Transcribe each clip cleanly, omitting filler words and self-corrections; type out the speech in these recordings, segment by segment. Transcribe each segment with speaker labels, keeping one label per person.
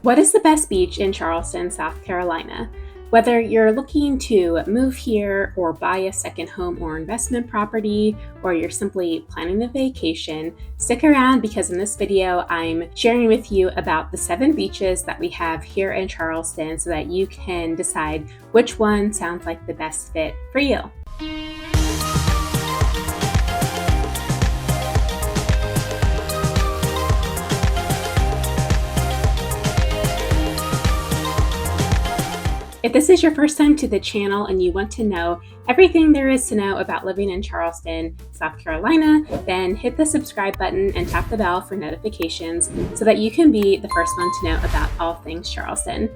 Speaker 1: What is the best beach in Charleston, South Carolina? Whether you're looking to move here or buy a second home or investment property, or you're simply planning a vacation, stick around because in this video, I'm sharing with you about the 7 beaches that we have here in Charleston so that you can decide which one sounds like the best fit for you. If this is your first time to the channel and you want to know everything there is to know about living in Charleston, South Carolina, then hit the subscribe button and tap the bell for notifications so that you can be the first one to know about all things Charleston.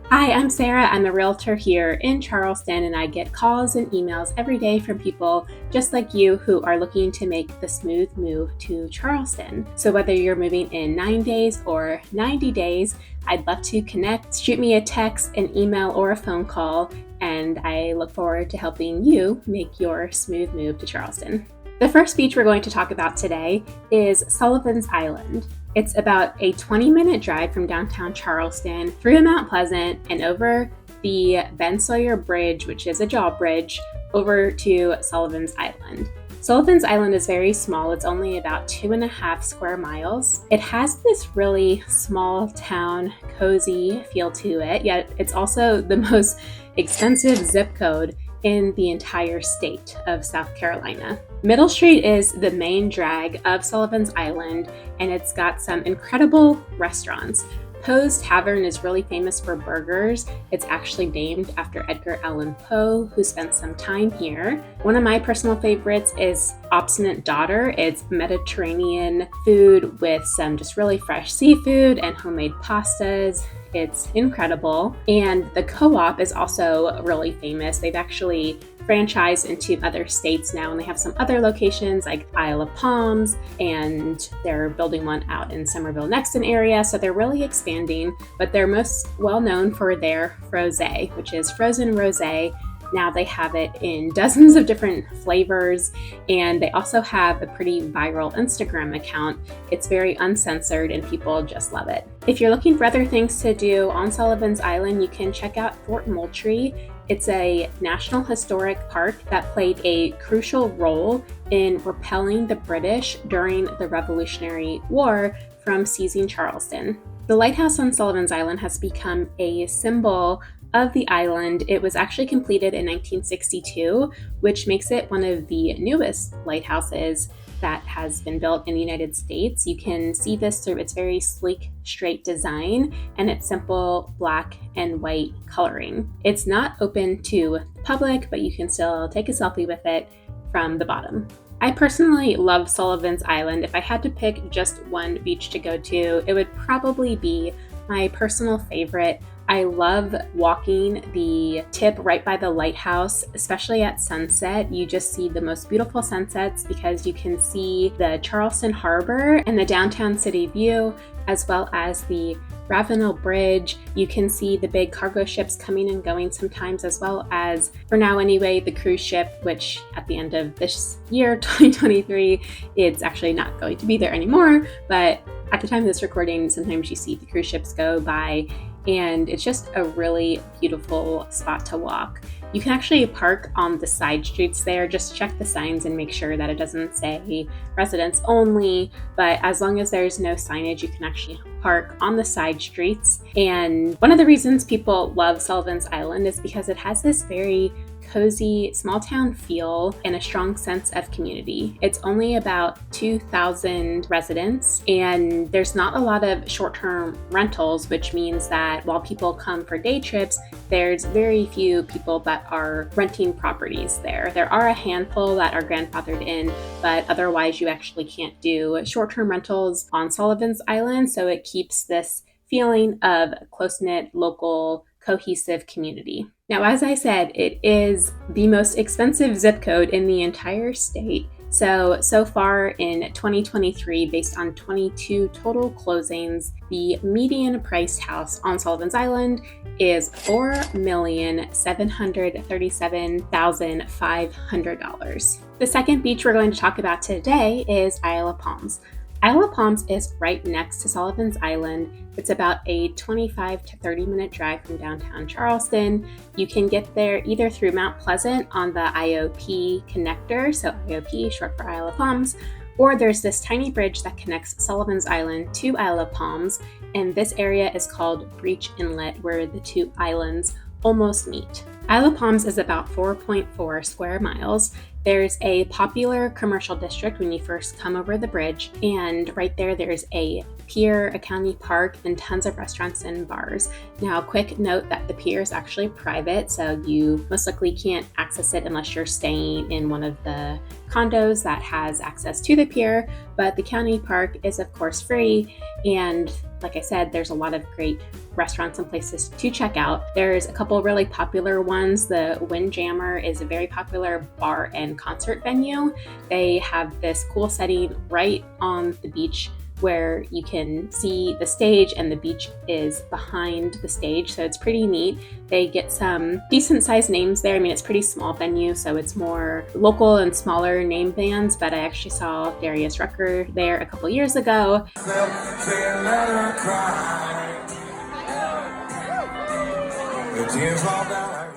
Speaker 1: Hi, I'm Sarah. I'm a realtor here in Charleston, and I get calls and emails every day from people just like you who are looking to make the smooth move to Charleston. So whether you're moving in 9 days or 90 days, I'd love to connect. Shoot me a text, an email, or a phone call, and I look forward to helping you make your smooth move to Charleston. The first beach we're going to talk about today is Sullivan's Island. It's about a 20-minute drive from downtown Charleston through Mount Pleasant and over the Ben Sawyer Bridge, which is a drawbridge, over to Sullivan's Island. Sullivan's Island is very small. It's only about 2.5 square miles. It has this really small town, cozy feel to it, yet it's also the most expensive zip code in the entire state of South Carolina. Middle Street is the main drag of Sullivan's Island, and it's got some incredible restaurants. Poe's Tavern is really famous for burgers. It's actually named after Edgar Allan Poe, who spent some time here. One of my personal favorites is Obstinate Daughter. It's Mediterranean food with some just really fresh seafood and homemade pastas. It's incredible. And the Co-op is also really famous. They've actually franchised into other states now, and they have some other locations like Isle of Palms, and they're building one out in Somerville, Nexton area. So they're really expanding, but they're most well known for their frosé, which is frozen rosé. Now they have it in dozens of different flavors, and they also have a pretty viral Instagram account. It's very uncensored and people just love it. If you're looking for other things to do on Sullivan's Island, you can check out Fort Moultrie. It's a National Historic Park that played a crucial role in repelling the British during the Revolutionary War from seizing Charleston. The lighthouse on Sullivan's Island has become a symbol of the island. It was actually completed in 1962, which makes it one of the newest lighthouses that has been built in the United States. You can see this through its very sleek, straight design and its simple black and white coloring. It's not open to the public, but you can still take a selfie with it from the bottom. I personally love Sullivan's Island. If I had to pick just one beach to go to, it would probably be my personal favorite. I love walking the tip right by the lighthouse, especially at sunset. You just see the most beautiful sunsets because you can see the Charleston Harbor and the downtown city view, as well as the Ravenel Bridge. You can see the big cargo ships coming and going sometimes, as well as, for now anyway, the cruise ship, which at the end of this year, 2023, it's actually not going to be there anymore. But at the time of this recording, sometimes you see the cruise ships go by, and it's just a really beautiful spot to walk. You can actually park on the side streets there. Just check the signs and make sure that it doesn't say residents only, but as long as there's no signage, you can actually park on the side streets. And one of the reasons people love Sullivan's Island is because it has this very cozy small town feel and a strong sense of community. It's only about 2,000 residents, and there's not a lot of short-term rentals, which means that while people come for day trips, there's very few people that are renting properties there. There are a handful that are grandfathered in, but otherwise you actually can't do short-term rentals on Sullivan's Island, so it keeps this feeling of close-knit, local, cohesive community. Now, as I said, it is the most expensive zip code in the entire state. So far in 2023, based on 22 total closings, the median priced house on Sullivan's Island is $4,737,500. The second beach we're going to talk about today is Isle of Palms. Isle of Palms is right next to Sullivan Island. It's about a 25 to 30-minute drive from downtown Charleston. You can get there either through Mount Pleasant on the IOP connector, so IOP, short for Isle of Palms, or there's this tiny bridge that connects Sullivan Island to Isle of Palms, and this area is called Breach Inlet, where the two islands almost meet. Isle of Palms is about 4.4 square miles. There's a popular commercial district when you first come over the bridge, and right there's a pier, a county park, and tons of restaurants and bars. Now, quick note that the pier is actually private, so you most likely can't access it unless you're staying in one of the condos that has access to the pier, but the county park is of course free, and like I said, there's a lot of great restaurants and places to check out. There's a couple really popular ones. The Windjammer is a very popular bar and concert venue. They have this cool setting right on the beach where you can see the stage and the beach is behind the stage, so it's pretty neat. They get some decent sized names there. I mean, it's a pretty small venue, so it's more local and smaller name bands, but I actually saw Darius Rucker there a couple years ago.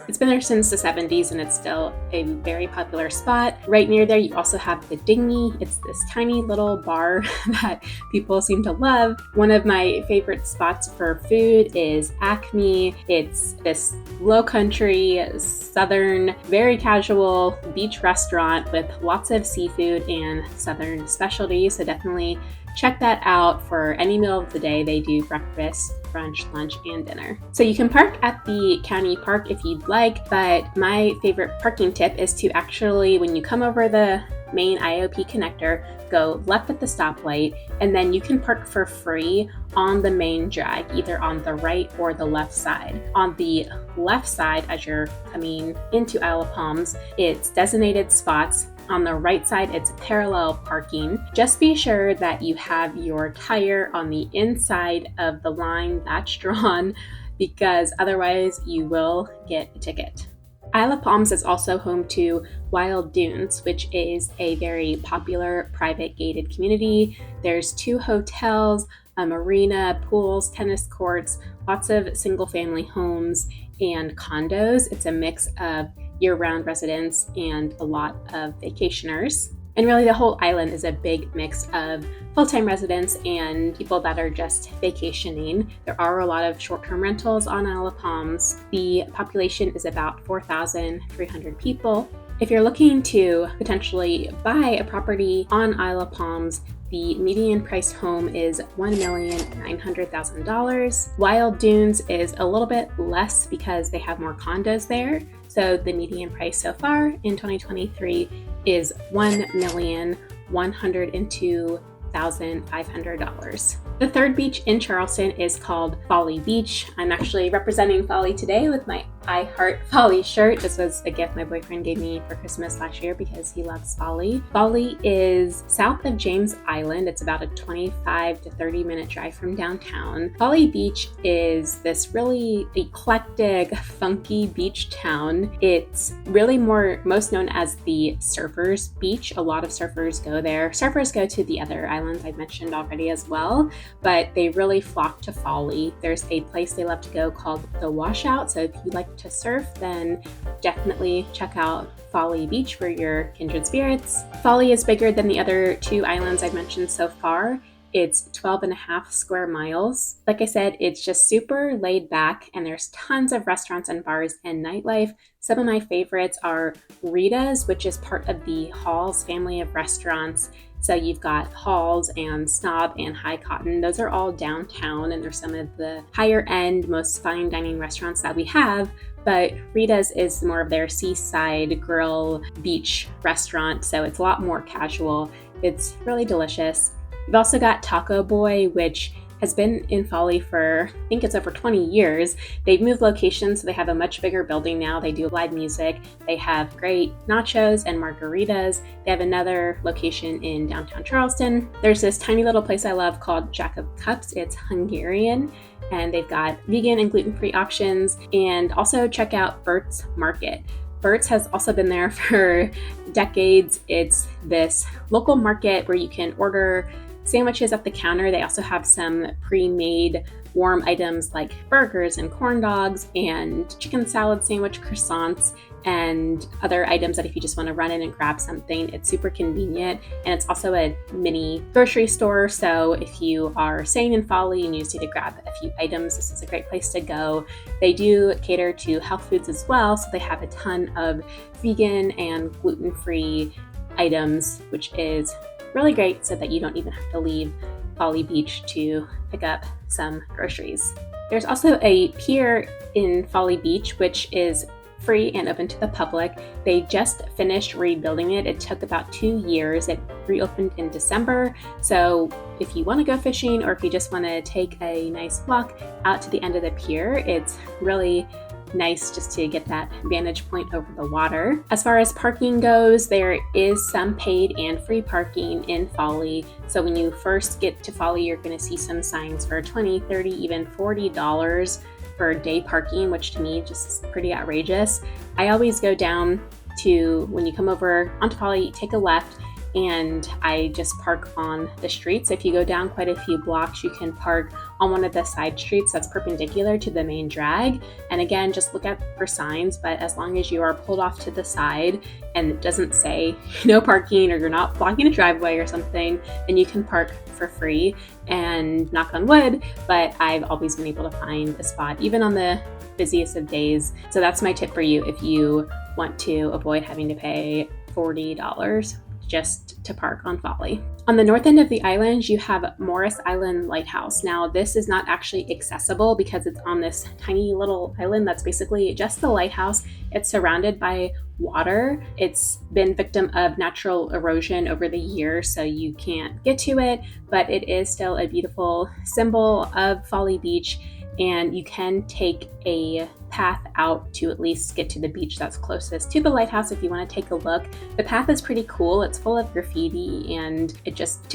Speaker 1: It's been there since the 70s and it's still a very popular spot. Right near there, you also have the Dinghy. It's this tiny little bar that people seem to love. One of my favorite spots for food is Acme. It's this low country, southern, very casual beach restaurant with lots of seafood and southern specialties. So definitely check that out for any meal of the day. They do breakfast, brunch, lunch, and dinner. So you can park at the county park if you'd like, but my favorite parking tip is to actually, when you come over the main IOP connector, go left at the stoplight, and then you can park for free on the main drag, either on the right or the left side. On the left side, as you're coming into Isle of Palms, it's designated spots. On the right side, it's parallel parking. Just be sure that you have your tire on the inside of the line that's drawn, because otherwise you will get a ticket. Isle of Palms is also home to Wild Dunes, which is a very popular private gated community. There's 2 hotels, a marina, pools, tennis courts, lots of single family homes and condos. It's a mix of year-round residents and a lot of vacationers. And really the whole island is a big mix of full-time residents and people that are just vacationing. There are a lot of short-term rentals on Isle of Palms. The population is about 4,300 people. If you're looking to potentially buy a property on Isle of Palms, the median price home is $1,900,000. Wild Dunes is a little bit less because they have more condos there. So the median price so far in 2023 is $1,102,500. The third beach in Charleston is called Folly Beach. I'm actually representing Folly today with my I Heart Folly shirt. This was a gift my boyfriend gave me for Christmas last year because he loves Folly. Folly is south of James Island. It's about a 25 to 30 minute drive from downtown. Folly Beach is this really eclectic, funky beach town. It's really most known as the Surfers Beach. A lot of surfers go there. Surfers go to the other islands I've mentioned already as well, but they really flock to Folly. There's a place they love to go called the Washout. So if you like to surf, then definitely check out Folly Beach for your kindred spirits. Folly is bigger than the other 2 islands I've mentioned so far. It's 12.5 square miles. Like I said, it's just super laid back and there's tons of restaurants and bars and nightlife. Some of my favorites are Rita's, which is part of the Halls family of restaurants. So you've got Halls and Snob and High Cotton. Those are all downtown and they're some of the higher end, most fine dining restaurants that we have. But Rita's is more of their seaside grill beach restaurant. So it's a lot more casual. It's really delicious. We've also got Taco Boy, which has been in Folly for, I think it's over 20 years. They've moved locations, so they have a much bigger building now. They do live music. They have great nachos and margaritas. They have another location in downtown Charleston. There's this tiny little place I love called Jack of Cups. It's Hungarian, and they've got vegan and gluten-free options. And also check out Bert's Market. Bert's has also been there for decades. It's this local market where you can order sandwiches at the counter. They also have some pre-made warm items like burgers and corn dogs and chicken salad sandwich croissants and other items that if you just want to run in and grab something, it's super convenient. And it's also a mini grocery store. So if you are staying in Folly and you just need to grab a few items, this is a great place to go. They do cater to health foods as well. So they have a ton of vegan and gluten-free items, which is really great so that you don't even have to leave Folly Beach to pick up some groceries. There's also a pier in Folly Beach, which is free and open to the public. They just finished rebuilding it. It took about 2 years. It reopened in December. So if you want to go fishing or if you just want to take a nice walk out to the end of the pier, it's really nice just to get that vantage point over the water. As far as parking goes, there is some paid and free parking in Folly. So when you first get to Folly, you're going to see some signs for $20, $30, even $40 for day parking, which to me just is pretty outrageous. I always go down to, when you come over onto Folly, take a left, and I just park on the street. So if you go down quite a few blocks, you can park on one of the side streets that's perpendicular to the main drag. And again, just look out for signs, but as long as you are pulled off to the side and it doesn't say no parking or you're not blocking a driveway or something, then you can park for free. And knock on wood, but I've always been able to find a spot even on the busiest of days. So that's my tip for you if you want to avoid having to pay $40 just to park on Folly. On the north end of the island, you have Morris Island Lighthouse. Now, this is not actually accessible because it's on this tiny little island that's basically just the lighthouse. It's surrounded by water. It's been victim of natural erosion over the years, so you can't get to it, but it is still a beautiful symbol of Folly Beach, and you can take a path out to at least get to the beach that's closest to the lighthouse if you want to take a look. The path is pretty cool. It's full of graffiti, and it just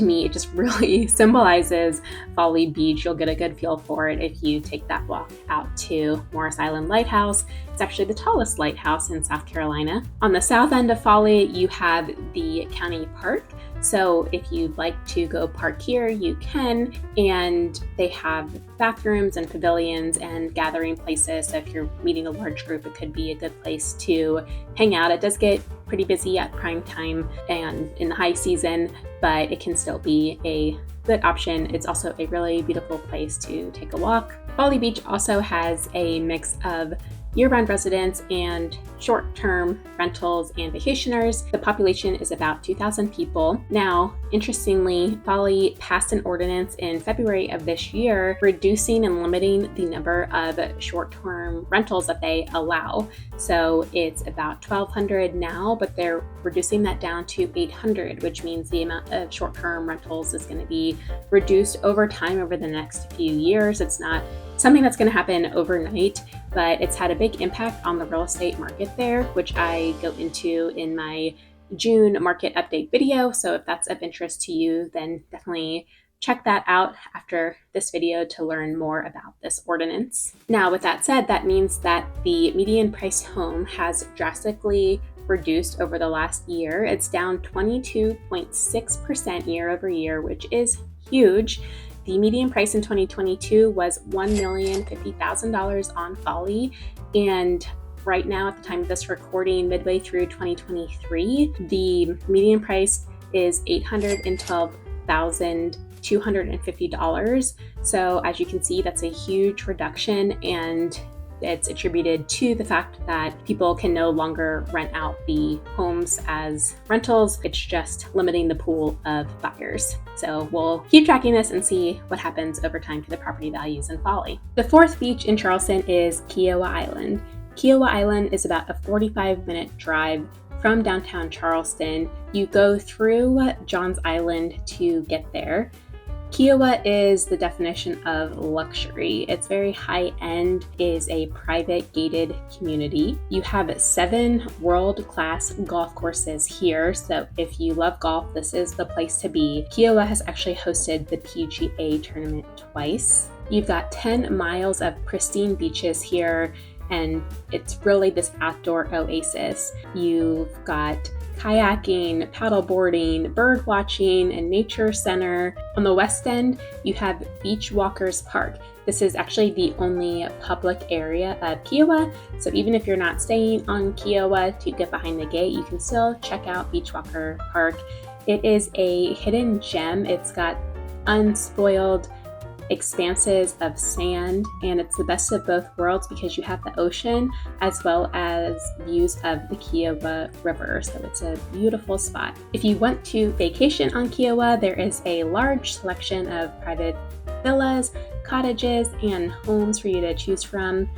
Speaker 1: really symbolizes Folly Beach. You'll get a good feel for it if you take that walk out to Morris Island Lighthouse. It's actually the tallest lighthouse in South Carolina. On the south end of Folly, you have the county park. So if you'd like to go park here, you can, and they have bathrooms and pavilions and gathering places. So if you're meeting a large group, it could be a good place to hang out. It does get pretty busy at prime time and in the high season, but it can still be a good option. It's also a really beautiful place to take a walk. Folly Beach also has a mix of year-round residents and short-term rentals and vacationers. The population is about 2,000 people. Now, interestingly, Folly passed an ordinance in February of this year reducing and limiting the number of short-term rentals that they allow. So it's about 1,200 now, but they're reducing that down to 800, which means the amount of short-term rentals is going to be reduced over time over the next few years. It's not something that's going to happen overnight, but it's had a big impact on the real estate market there, which I go into in my June market update video. So if that's of interest to you, then definitely check that out after this video to learn more about this ordinance. Now, with that said, that means that the median price home has drastically reduced over the last year. It's down 22.6% year over year, which is huge. The median price in 2022 was $1,050,000 on Folly, and right now at the time of this recording, midway through 2023, the median price is $812,250. So as you can see, that's a huge reduction, and it's attributed to the fact that people can no longer rent out the homes as rentals. It's just limiting the pool of buyers. So we'll keep tracking this and see what happens over time to the property values in Folly. The fourth beach in Charleston is Kiawah Island. Kiawah Island is about a 45-minute drive from downtown Charleston. You go through Johns Island to get there. Kiawah is the definition of luxury. It's very high-end, is a private gated community. You have 7 world-class golf courses here, so if you love golf, this is the place to be. Kiawah has actually hosted the PGA tournament twice. You've got 10 miles of pristine beaches here, and it's really this outdoor oasis. You've got kayaking, paddleboarding, bird watching, and nature center. On the west end, you have Beach Walkers Park. This is actually the only public area of Kiawah, so even if you're not staying on Kiawah to get behind the gate, you can still check out Beach Walker Park. It is a hidden gem. It's got unspoiled expanses of sand, and it's the best of both worlds because you have the ocean as well as views of the Kiawah River, so it's a beautiful spot. If you want to vacation on Kiawah, there is a large selection of private villas, cottages, and homes for you to choose from.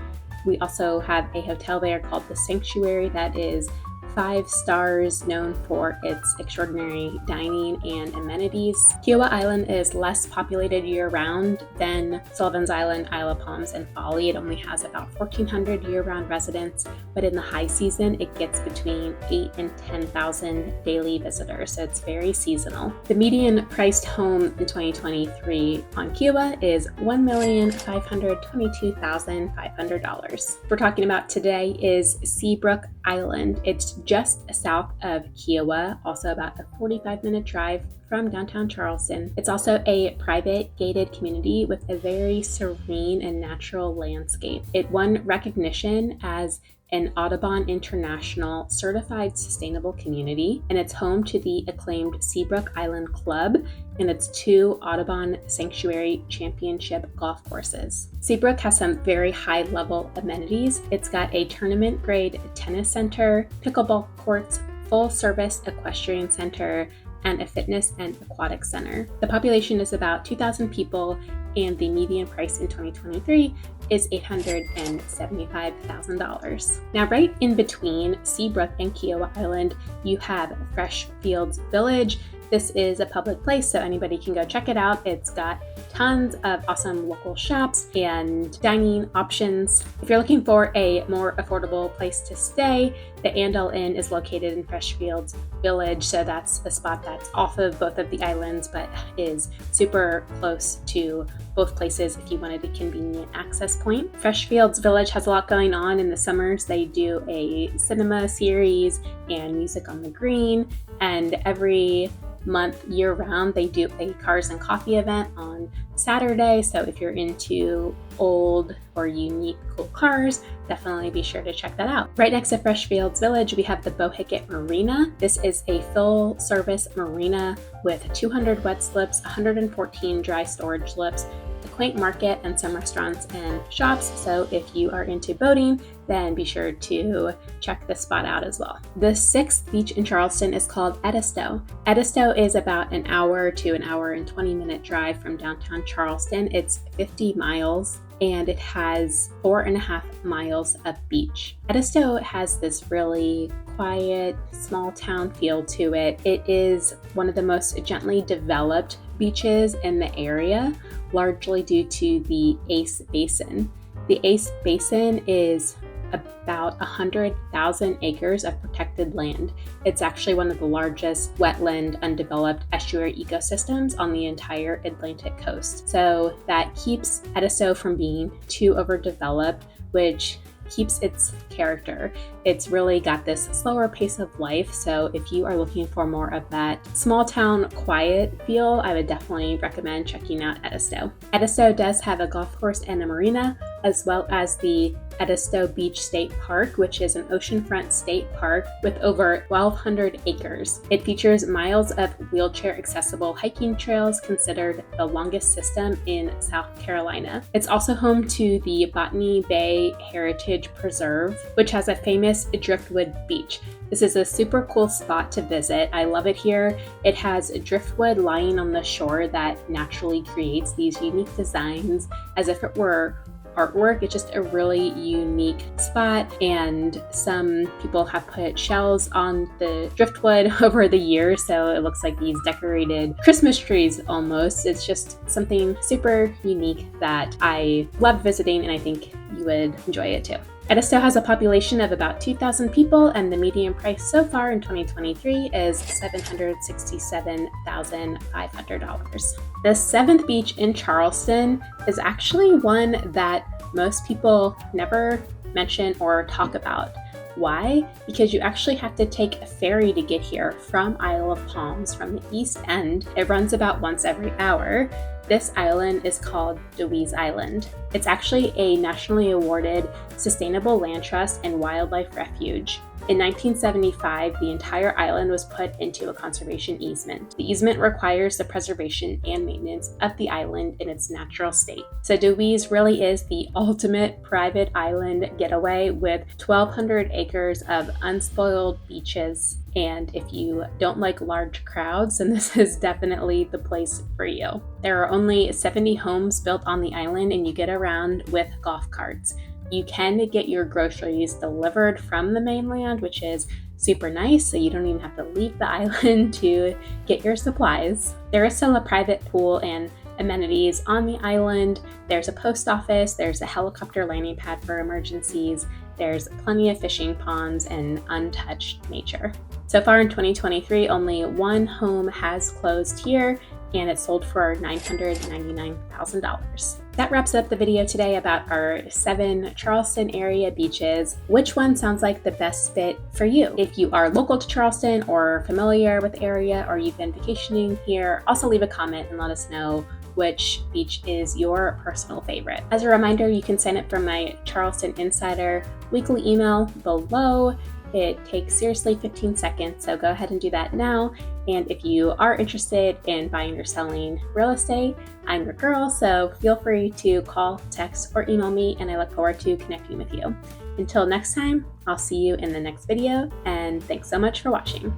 Speaker 1: We also have a hotel there called the Sanctuary that is 5 stars, known for its extraordinary dining and amenities. Kiawah Island is less populated year-round than Sullivan Island, Isle of Palms, and Folly. It only has about 1,400 year-round residents, but in the high season, it gets between 8,000 and 10,000 daily visitors, so it's very seasonal. The median priced home in 2023 on Kiawah is $1,522,500. We're talking about today is Seabrook Island. It's just south of Kiawah, also about a 45-minute drive from downtown Charleston. It's also a private gated community with a very serene and natural landscape. It won recognition as an Audubon International Certified Sustainable Community, and it's home to the acclaimed Seabrook Island Club and its 2 Audubon Sanctuary Championship golf courses. Seabrook has some very high-level amenities. It's got a tournament-grade tennis center, pickleball courts, full-service equestrian center, and a fitness and aquatic center. The population is about 2,000 people, and the median price in 2023 is $875,000. Now, right in between Seabrook and Kiawah Island, you have Fresh Fields Village. This is a public place, so anybody can go check it out. It's got tons of awesome local shops and dining options. If you're looking for a more affordable place to stay, the Andal Inn is located in Fresh Fields Village, so that's a spot that's off of both of the islands, but is super close to both places if you wanted a convenient access point. Fresh Fields Village has a lot going on in the summers. They do a cinema series and music on the green, and every month year-round they do a cars and coffee event on Saturday, so if you're into old or unique cool cars, definitely be sure to check that out. Right next to Fresh Fields Village, we have the Bohicket Marina. This is a full-service marina with 200 wet slips, 114 dry storage slips, a quaint market, and some restaurants and shops. So if you are into boating, then be sure to check this spot out as well. The 6th beach in Charleston is called Edisto. Edisto is about an hour to an hour and 20-minute drive from downtown Charleston. It's 50 miles and it has 4.5 miles of beach. Edisto has this really quiet, small town feel to it. It is one of the most gently developed beaches in the area, largely due to the Ace Basin. The Ace Basin is about 100,000 acres of protected land. It's actually one of the largest wetland undeveloped estuary ecosystems on the entire Atlantic coast. So that keeps Edisto from being too overdeveloped, which keeps its character. It's really got this slower pace of life, so if you are looking for more of that small town quiet feel, I would definitely recommend checking out Edisto. Edisto does have a golf course and a marina, as well as the Edisto Beach State Park, which is an oceanfront state park with over 1,200 acres. It features miles of wheelchair-accessible hiking trails, considered the longest system in South Carolina. It's also home to the Botany Bay Heritage Preserve, which has a famous driftwood beach. This is a super cool spot to visit. I love it here. It has driftwood lying on the shore that naturally creates these unique designs as if it were artwork. It's just a really unique spot, and some people have put shells on the driftwood over the years, so it looks like these decorated Christmas trees almost. It's just something super unique that I love visiting, and I think you would enjoy it too. Edisto has a population of about 2,000 people, and the median price so far in 2023 is $767,500. The 7th beach in Charleston is actually one that most people never mention or talk about. Why? Because you actually have to take a ferry to get here from Isle of Palms from the east end. It runs about once every hour. This island is called Dewees Island. It's actually a nationally awarded Sustainable Land Trust and Wildlife Refuge. In 1975, the entire island was put into a conservation easement. The easement requires the preservation and maintenance of the island in its natural state. So Dewees really is the ultimate private island getaway with 1,200 acres of unspoiled beaches. And if you don't like large crowds, then this is definitely the place for you. There are only 70 homes built on the island, and you get around with golf carts. You can get your groceries delivered from the mainland, which is super nice, so you don't even have to leave the island to get your supplies. There is still a private pool and amenities on the island. There's a post office, there's a helicopter landing pad for emergencies, there's plenty of fishing ponds and untouched nature. So far in 2023, only one home has closed here, and it sold for $999,000. That wraps up the video today about our 7 Charleston area beaches. Which one sounds like the best fit for you? If you are local to Charleston or familiar with the area, or you've been vacationing here, also leave a comment and let us know which beach is your personal favorite. As a reminder, you can sign up for my Charleston Insider weekly email below. It takes seriously 15 seconds, so go ahead and do that now. And if you are interested in buying or selling real estate, I'm your girl, so feel free to call, text, or email me, and I look forward to connecting with you. Until next time, I'll see you in the next video, and thanks so much for watching.